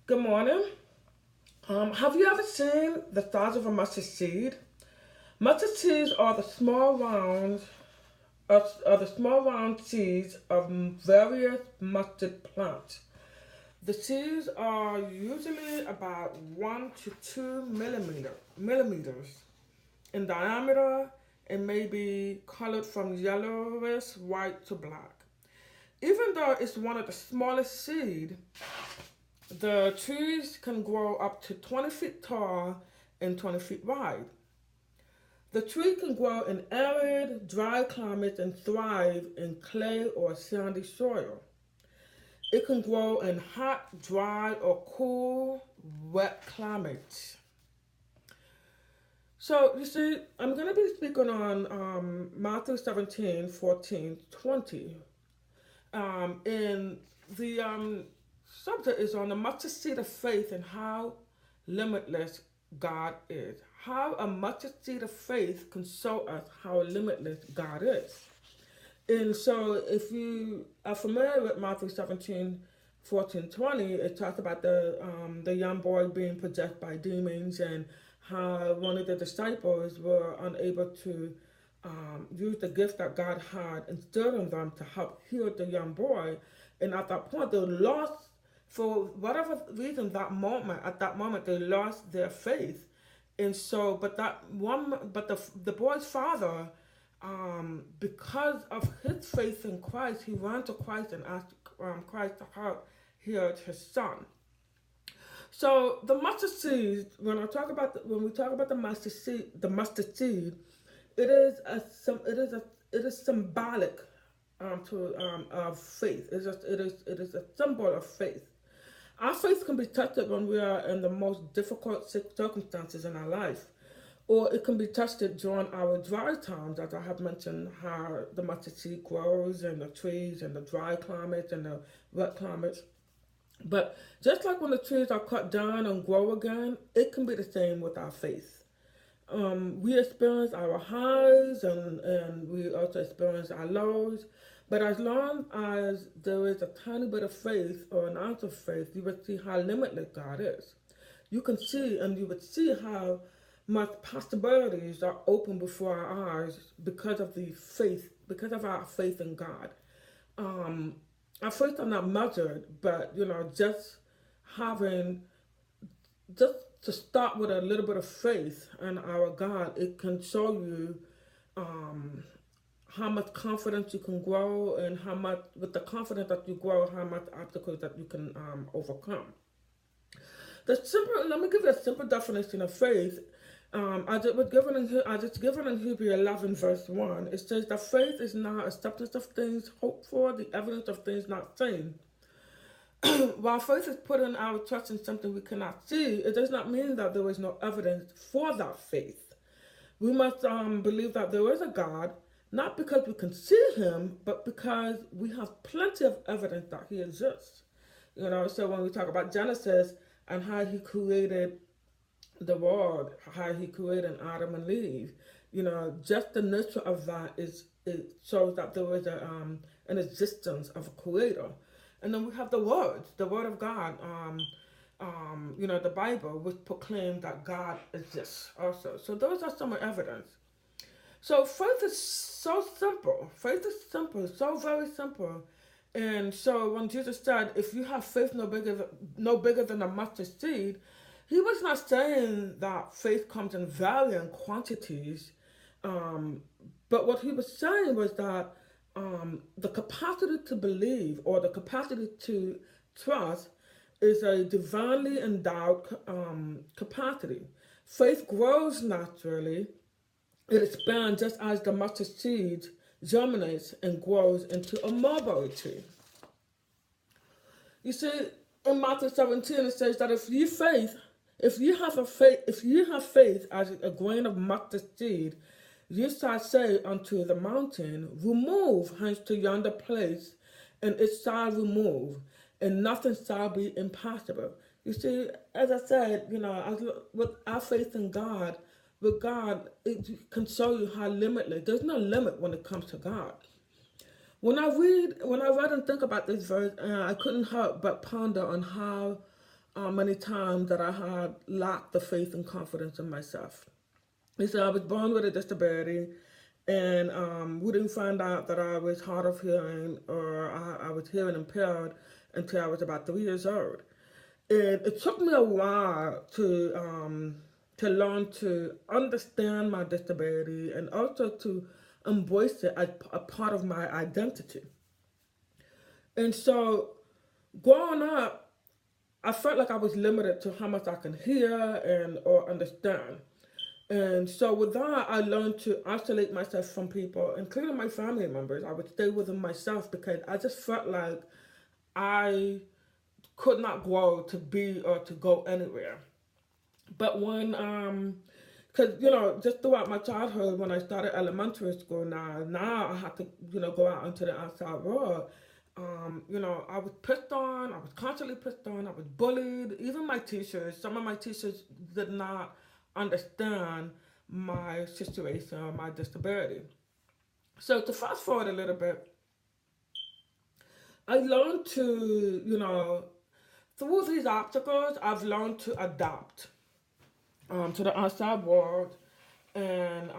Good morning. Have you ever seen the size of a mustard seed? Mustard seeds are the small round seeds of various mustard plants. The seeds are usually about 1 to 2 millimeters in diameter and may be colored from yellowish white to black. Even though it's one of the smallest seed, the trees can grow up to 20 feet tall and 20 feet wide. The tree can grow in arid, dry climates and thrive in clay or sandy soil. It can grow in hot, dry, or cool, wet climates. So, you see, I'm going to be speaking on Matthew 17, 14, 20. And the subject is on the mustard seed of faith and how limitless God is. How a mustard seed of faith can show us how limitless God is. And so, if you are familiar with Matthew 17, 14, 20, it talks about the young boy being possessed by demons and how one of the disciples were unable to use the gift that God had instilled in them to help heal the young boy. And at that point, they lost, for whatever reason, at that moment, they lost their faith. And so, but the boy's father, because of his faith in Christ, he ran to Christ and asked Christ to help heal his son. So the mustard seed, when we talk about the mustard seed, it is symbolic of faith. It is a symbol of faith. Our faith can be tested when we are in the most difficult circumstances in our life, or it can be tested during our dry times, as I have mentioned, how the mustard seed grows in the trees and the dry climates and the wet climates. But just like when the trees are cut down and grow again, it can be the same with our faith. We experience our highs and we also experience our lows. But as long as there is a tiny bit of faith or an ounce of faith, you will see how limitless God is. You would see how much possibilities are open before our eyes because of our faith in God. Um, our faith are not measured, but having just to start with a little bit of faith in our God, it can show you um, how much confidence you can grow, and how much, with the confidence that you grow, how much obstacles that you can overcome. Let me give you a simple definition of faith. As it's given in Hebrew 11, verse 1, it says that faith is not acceptance of things hoped for, the evidence of things not seen. While faith is putting our trust in something we cannot see, it does not mean that there is no evidence for that faith. We must believe that there is a God, not because we can see him, but because we have plenty of evidence that he exists. So when we talk about Genesis and how he created the world, how he created Adam and Eve, just the nature of that it shows that there is an existence of a creator. And then we have the word of God, the Bible, which proclaims that God exists also. So those are some evidence. So faith is so simple. Faith is simple, so very simple. And so when Jesus said, "If you have faith no bigger than a mustard seed," he was not saying that faith comes in varying quantities, um, but what he was saying was that the capacity to believe or the capacity to trust is a divinely endowed capacity. Faith grows naturally. It expands just as the mustard seed germinates and grows into a mulberry tree. You see, in Matthew 17, it says that if you have faith as a grain of mustard seed, you shall say unto the mountain, remove hence to yonder place, and it shall remove, and nothing shall be impossible. You see, as I said, with our faith in God, with God, it can show you how limitless. There's no limit when it comes to God. When I read and think about this verse, I couldn't help but ponder on how many times that I had lacked the faith and confidence in myself. He said I was born with a disability, and we didn't find out that I was hard of hearing or I was hearing impaired until I was about 3 years old. And it took me a while to learn to understand my disability and also to embrace it as a part of my identity. And so growing up, I felt like I was limited to how much I can hear and or understand. And so with that, I learned to isolate myself from people, including my family members. I would stay within myself because I just felt like I could not grow to be or to go anywhere. But because just throughout my childhood, when I started elementary school, now I had to go out into the outside world. I was pissed on. I was constantly pissed on. I was bullied. Even my teachers, some of my teachers did not understand my situation or my disability. So to fast forward a little bit, I learned to, through these obstacles, I've learned to adapt to the outside world. And,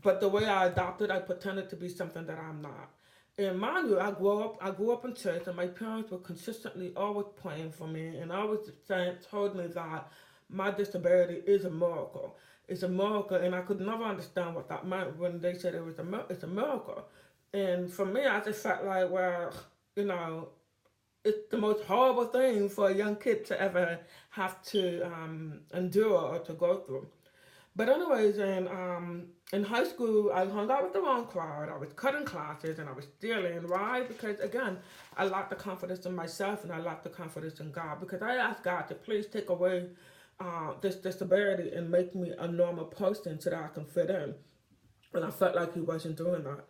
but the way I adopted, I pretended to be something that I'm not. And mind you, I grew up in church, and my parents were consistently always praying for me, and always told me that my disability is a miracle. It's a miracle, and I could never understand what that meant when they said it's a miracle. And for me, I just felt like, well, you know, it's the most horrible thing for a young kid to ever have to endure or to go through. But anyways, in high school, I hung out with the wrong crowd. I was cutting classes and I was stealing. Why? Because again, I lacked the confidence in myself and I lacked the confidence in God. Because I asked God to please take away this disability and make me a normal person so that I can fit in. And I felt like He wasn't doing that.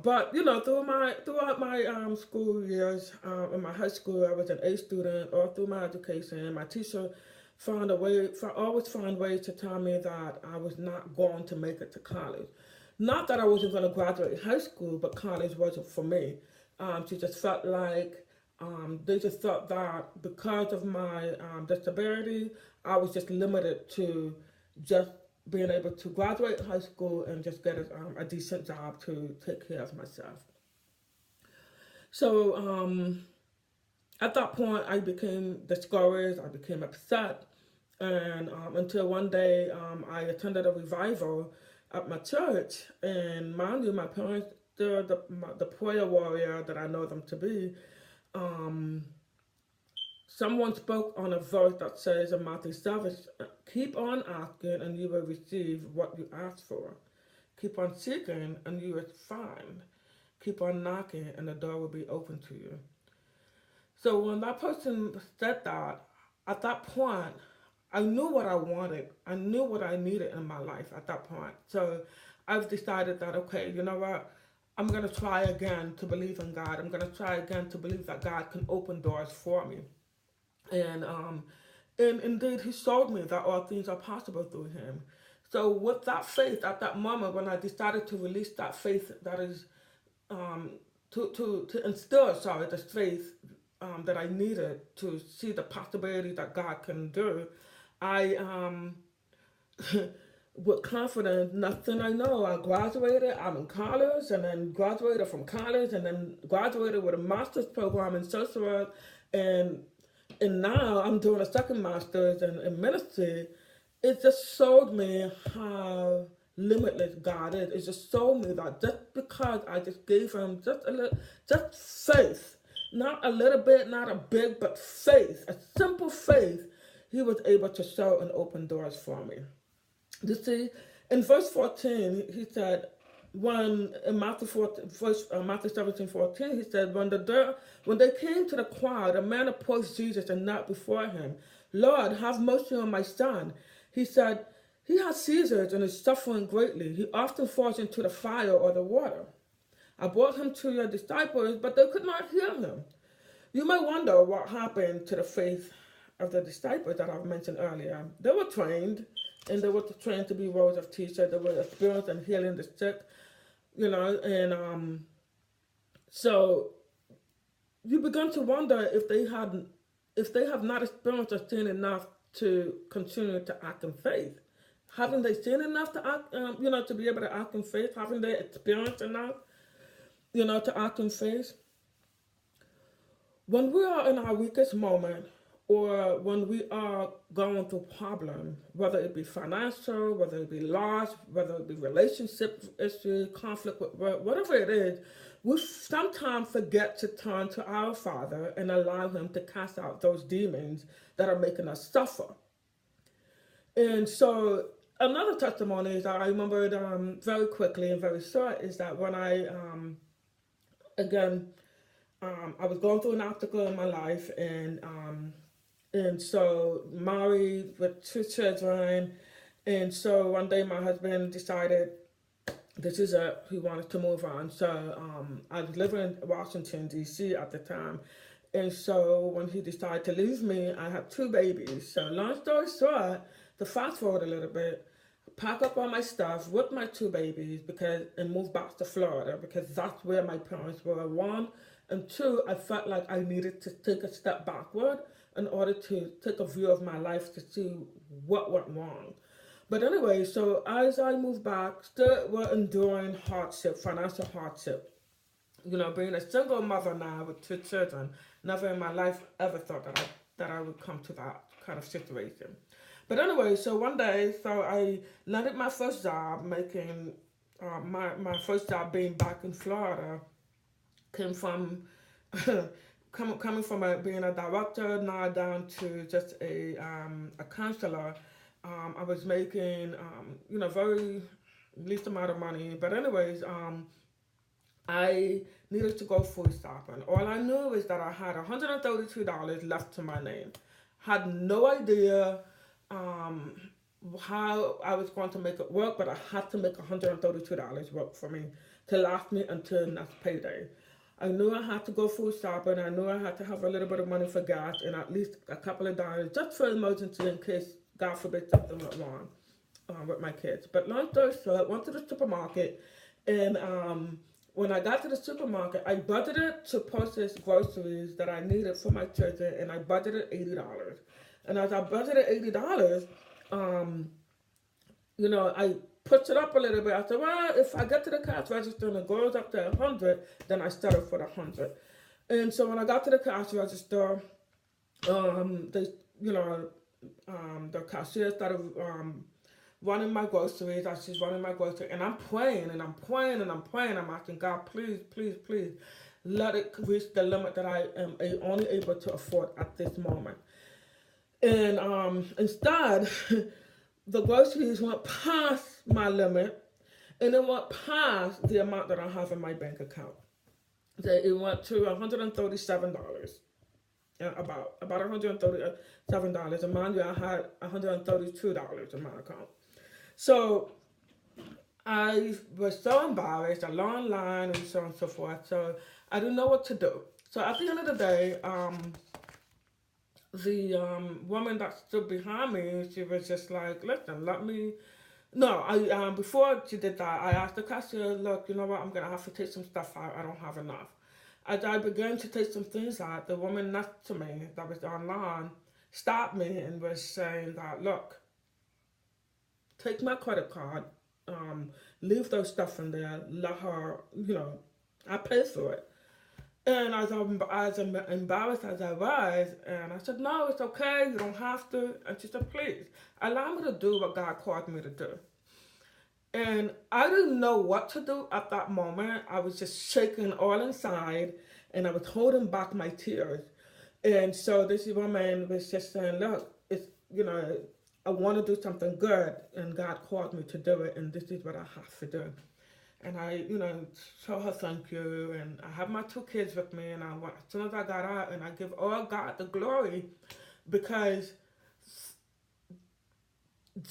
But throughout my school years, in my high school, I was an A student. All through my education, my teacher always found ways to tell me that I was not going to make it to college. Not that I wasn't going to graduate high school, but college wasn't for me. She just felt like they just thought that because of my disability, I was just limited to just being able to graduate high school and just get a decent job to take care of myself. So at that point, I became discouraged, I became upset, and until one day I attended a revival at my church, and mind you, my parents, they're the prayer warrior that I know them to be. Um, Someone spoke on a verse that says in Matthew 7, keep on asking and you will receive what you ask for. Keep on seeking and you will find. Keep on knocking and the door will be open to you. So when that person said that, at that point, I knew what I wanted. I knew what I needed in my life at that point. So I've decided that, okay, you know what? I'm going to try again to believe in God. I'm going to try again to believe that God can open doors for me. And indeed, He showed me that all things are possible through Him. So with that faith, at that moment when I decided to release that faith, that is um, to instill, sorry, the faith that I needed to see the possibility that God can do, I with confidence, nothing I know. I graduated, I'm in college, and then graduated from college, and then graduated with a master's program in social work, and now I'm doing a second master's in ministry. It just showed me how limitless God is. It just showed me that just because I just gave Him just a little, just faith, not a little bit, not a big, but faith, a simple faith, He was able to show and open doors for me. You see, in verse 14, He said, when in Matthew 17:14, He said, when they came to the crowd, a man approached Jesus and knelt before Him. Lord, have mercy on my son. He said, he has seizures and is suffering greatly. He often falls into the fire or the water. I brought him to your disciples, but they could not heal him. You may wonder what happened to the faith of the disciples that I've mentioned earlier. They were trained, and they were trained to be roles of teacher. They were experienced in healing the sick, and so you begin to wonder if they had if they have not experienced or seen enough to continue to act in faith? Haven't they seen enough to act, to be able to act in faith? Haven't they experienced enough, to act in faith? When we are in our weakest moment, or when we are going through problem, whether it be financial, whether it be loss, whether it be relationship issue, conflict, whatever it is, we sometimes forget to turn to our Father and allow Him to cast out those demons that are making us suffer. And so another testimony is that I remembered very quickly and very short is that when again, I was going through an obstacle in my life, and so married with 2 children, and so one day my husband decided he wanted to move on. So I was living in Washington D.C. at the time, and so when he decided to leave me, I had 2 babies. So long story short, to fast forward a little bit, pack up all my stuff with my 2 babies and move back to Florida because that's where my parents were. 1, and 2, I felt like I needed to take a step backward in order to take a view of my life to see what went wrong. But anyway, so as I moved back, still were enduring hardship, financial hardship. Being a single mother now with 2 children, never in my life ever thought that I would come to that kind of situation. But anyway, so one day, so I landed my first job, making my first job being back in Florida, came from coming from being a director now down to just a counselor. I was making very least amount of money, but anyways, I needed to go full stop, and all I knew is that I had $132 left to my name. Had no idea how I was going to make it work, but I had to make $132 work for me to last me until next payday. I knew I had to go full stop, and I knew I had to have a little bit of money for gas and at least a couple of dollars just for emergency in case, God forbid, something went wrong with my kids. But long story short, I went to the supermarket, and when I got to the supermarket, I budgeted to purchase groceries that I needed for my children, and I budgeted $80. And as I budgeted $80, I pushed it up a little bit. I said, well, if I get to the cash register and it goes up to 100, then I settle for the 100. And so when I got to the cash register, the cashier started running my groceries. She's running my groceries, and I'm praying and I'm praying and I'm praying. I'm asking God, please, please, please, let it reach the limit that I am only able to afford at this moment. And instead, the groceries went past my limit, and it went past the amount that I have in my bank account. It went to $137, about $137. And mind you, I had $132 in my account. So I was so embarrassed, a long line, and so on and so forth. So I didn't know what to do. So at the end of the day, the woman that stood behind me, she was just like, listen, before she did that, I asked the cashier, look, you know what, I'm going to have to take some stuff out. I don't have enough. As I began to take some things out, the woman next to me that was online stopped me and was saying that, look, take my credit card, leave those stuff in there, let her, I pay for it. And as embarrassed as I was, and I said, no, it's okay, you don't have to. And she said, please, allow me to do what God called me to do. And I didn't know what to do at that moment. I was just shaking all inside, and I was holding back my tears. And so this woman was just saying, look, it's, I want to do something good, and God called me to do it, and this is what I have to do. And I, show her thank you, and I have my 2 kids with me, and as soon as I got out, and I give all God the glory, because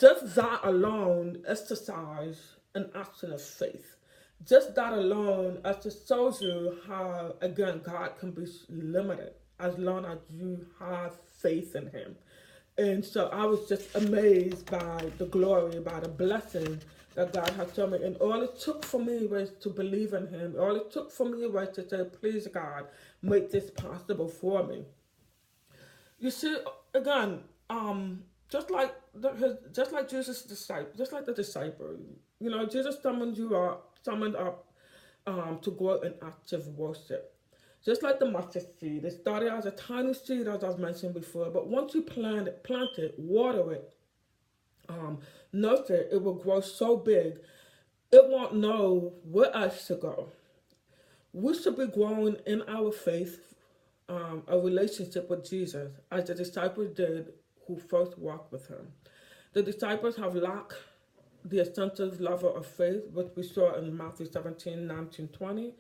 just that alone exercise an action of faith. Just that alone just shows you how, again, God can be limited as long as you have faith in Him. And so I was just amazed by the glory, by the blessing that God had shown me. And all it took for me was to believe in Him. All it took for me was to say, please, God, make this possible for me. You see, again, just like Jesus' disciple, just like the disciple, Jesus summoned up, to go in active worship. Just like the mustard seed, it started as a tiny seed, as I've mentioned before. But once you plant it, water it, um, nurture it, it will grow so big, it won't know where else to go. We should be growing in our faith, a relationship with Jesus, as the disciples did who first walked with him. The disciples have lacked the essential level of faith, which we saw in Matthew 17, 19, 20.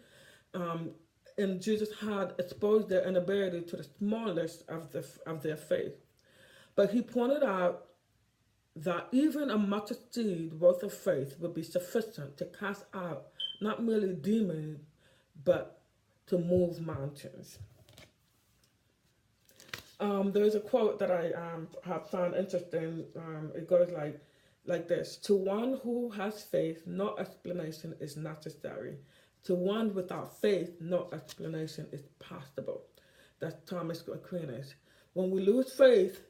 Um, and Jesus had exposed their inability to the smallest of their faith. But he pointed out that even a mustard seed worth of faith would be sufficient to cast out not merely demons, but to move mountains. There's a quote that I have found interesting. It goes like this: "To one who has faith, no explanation is necessary. To one without faith, no explanation is possible." That's Thomas Aquinas. When we lose faith,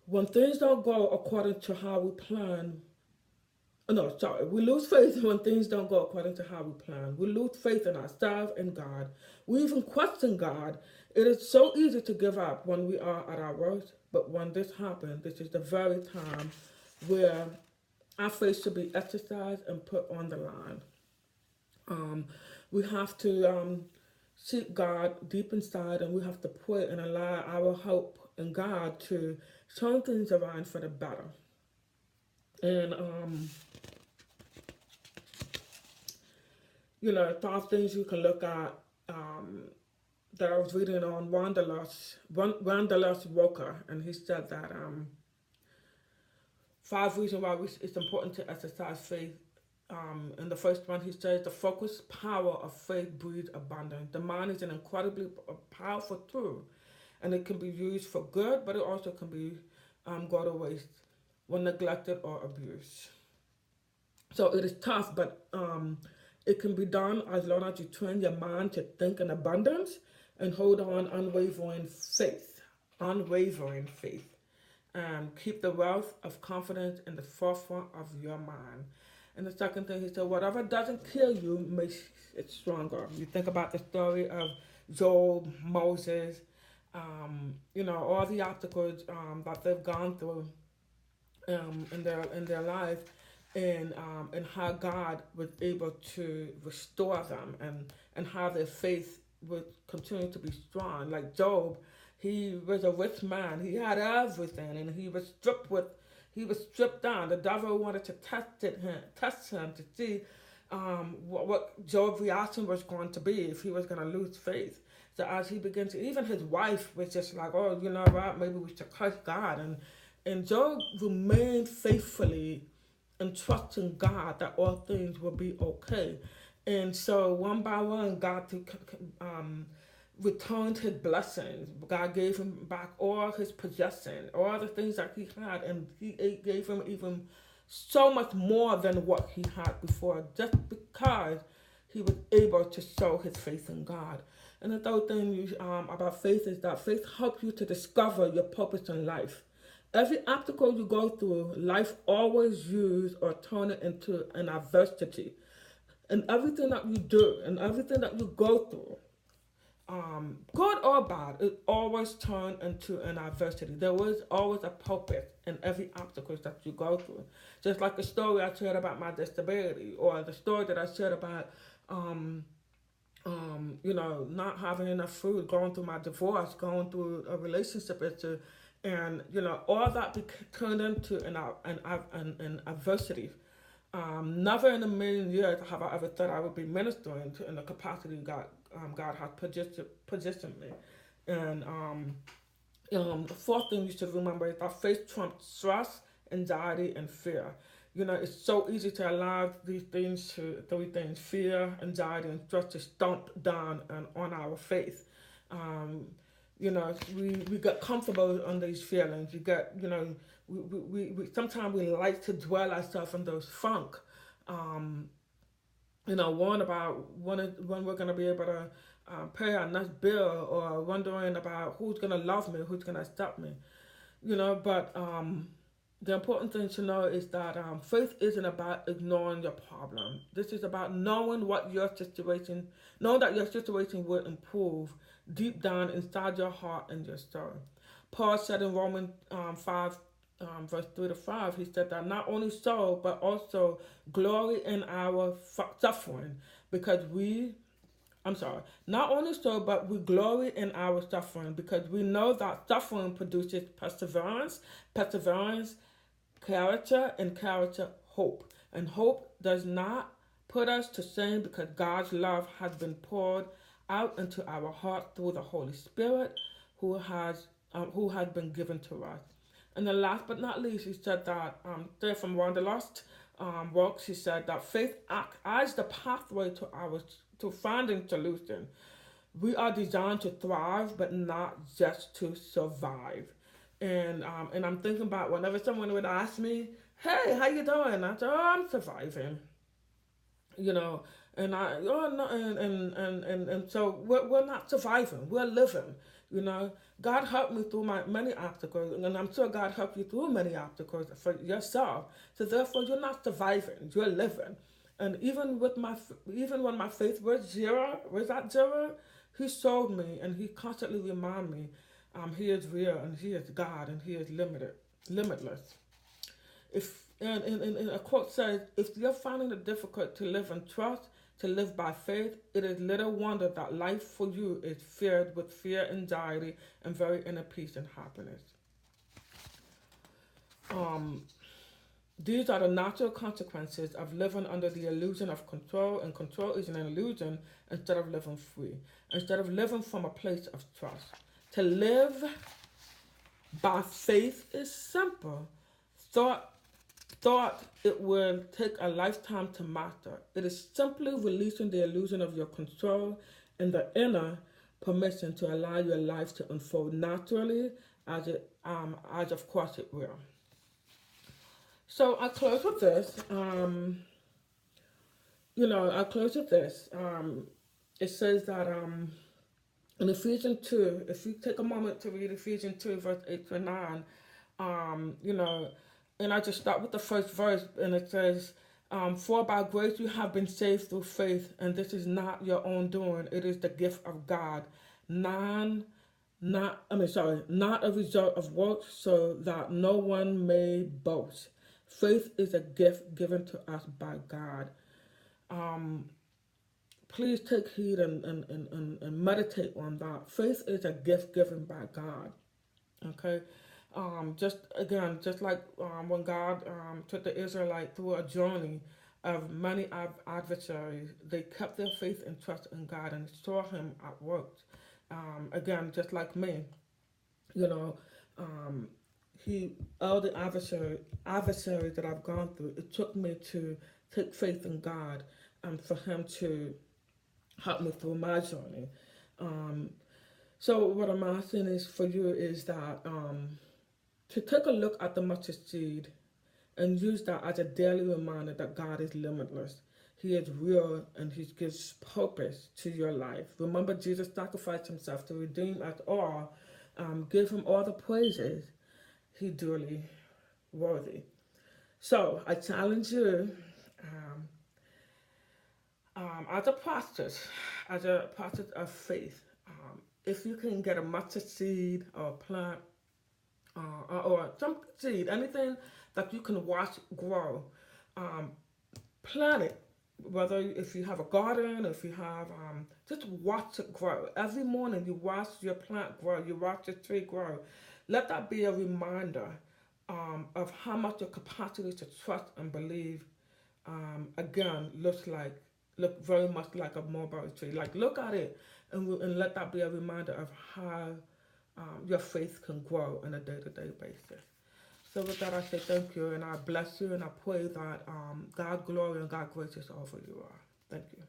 when things don't go according to how we plan, no, sorry, we lose faith when things don't go according to how we plan. We lose faith in ourselves and God. We even question God. It is so easy to give up when we are at our worst, but when this happens, this is the very time where our faith should be exercised and put on the line. Um, we have to seek God deep inside, and we have to pray and allow our hope in God to turn things around for the better. And five things you can look at, that I was reading on Wanderlust Walker, and he said that five reasons why it's important to exercise faith. In the first one, he says the focused power of faith breeds abundance. The mind is an incredibly powerful tool, and it can be used for good, but it also can be go to waste when neglected or abused. So it is tough, but it can be done as long as you train your mind to think in abundance and hold on unwavering faith. Unwavering faith. Keep the wealth of confidence in the forefront of your mind. And the second thing, he said, whatever doesn't kill you makes it stronger. You think about the story of Job, Moses, all the obstacles that they've gone through in their life, and how God was able to restore them, and how their faith would continue to be strong. Like Job, he was a rich man. He had everything, and he was stripped down. The devil wanted to test him to see what Job's reaction was going to be, if he was going to lose faith. So as he began to, even his wife was just like, oh, you know what, maybe we should curse God. And Job remained faithfully and trusting God that all things will be okay. And so one by one, God returned his blessings. God gave him back all his possessions, all the things that he had, and he gave him even so much more than what he had before, just because he was able to show his faith in God. And the third thing about faith is that faith helps you to discover your purpose in life. Every obstacle you go through, life always use or turn it into an adversity. And everything that you do and everything that you go through, good or bad, it always turns into an adversity. There was always a purpose in every obstacle that you go through. Just like the story I shared about my disability, or the story that I shared about, not having enough food, going through my divorce, going through a relationship issue, and all that turned into an adversity. Never in a million years have I ever thought I would be ministering in the capacity God has positioned me. And the fourth thing you should remember is that faith trumps stress, anxiety, and fear. It's so easy to allow these three things, fear, anxiety, and stress, to stomp down on our faith. We get comfortable on these feelings. We sometimes we like to dwell ourselves in those funk. Warn about when we're going to be able to pay our next bill or wondering about who's gonna love me, who's gonna accept me. But the important thing to know is that faith isn't about ignoring your problem. This is about knowing that your situation will improve deep down inside your heart and your soul. Paul said in Romans 5, verse 3 to 5, he said that not only so, but also glory in our suffering, because not only so, but we glory in our suffering because we know that suffering produces perseverance, character, and character, hope. And hope does not put us to shame because God's love has been poured out into our heart through the Holy Spirit who has been given to us. And then last but not least, he said that, there from one of the last works, he said that faith acts as the pathway to finding solution. We are designed to thrive, but not just to survive. And I'm thinking about whenever someone would ask me, "Hey, how you doing?" I say, "Oh, I'm surviving." You know, and I oh no, and so we're not surviving, we're living. God helped me through my many obstacles, and I'm sure God helped you through many obstacles for yourself. So therefore, you're not surviving, you're living. And even when my faith was at zero, He showed me, and He constantly reminded me, He is real, and He is God, and He is limitless. If and a quote says, "If you're finding it difficult to live in trust, to live by faith, it is little wonder that life for you is filled with fear, anxiety, and very inner peace and happiness." These are the natural consequences of living under the illusion of control, and control is an illusion instead of living free, instead of living from a place of trust. To live by faith is simple. Thought it will take a lifetime to master. It is simply releasing the illusion of your control and the inner permission to allow your life to unfold naturally, as of course it will. So I close with this. It says that in Ephesians 2, if you take a moment to read Ephesians 2, verse 8 to 9, and I just start with the first verse, and it says, "For by grace you have been saved through faith, and this is not your own doing; it is the gift of God, not a result of works, so that no one may boast. Faith is a gift given to us by God." Please take heed and meditate on that. Faith is a gift given by God. Okay. Just like when God took the Israelite through a journey of many adversaries, they kept their faith and trust in God and saw Him at work. Just like me, you know, all the adversaries that I've gone through, it took me to take faith in God and for Him to help me through my journey. So what I'm asking is for you is that to take a look at the mustard seed and use that as a daily reminder that God is limitless. He is real, and He gives purpose to your life. Remember, Jesus sacrificed Himself to redeem us all. Give Him all the praises He duly worthy. So I challenge you, as a process of faith, if you can get a mustard seed or a plant, or some seed, anything that you can watch grow, plant it. Whether if you have a garden, if you have, just watch it grow. Every morning you watch your plant grow, you watch the tree grow. Let that be a reminder of how much your capacity to trust and believe, look very much like a mulberry tree. Like, look at it and let that be a reminder of how your faith can grow on a day-to-day basis. So with that, I say thank you, and I bless you, and I pray that God glory and God grace is over you all. Thank you.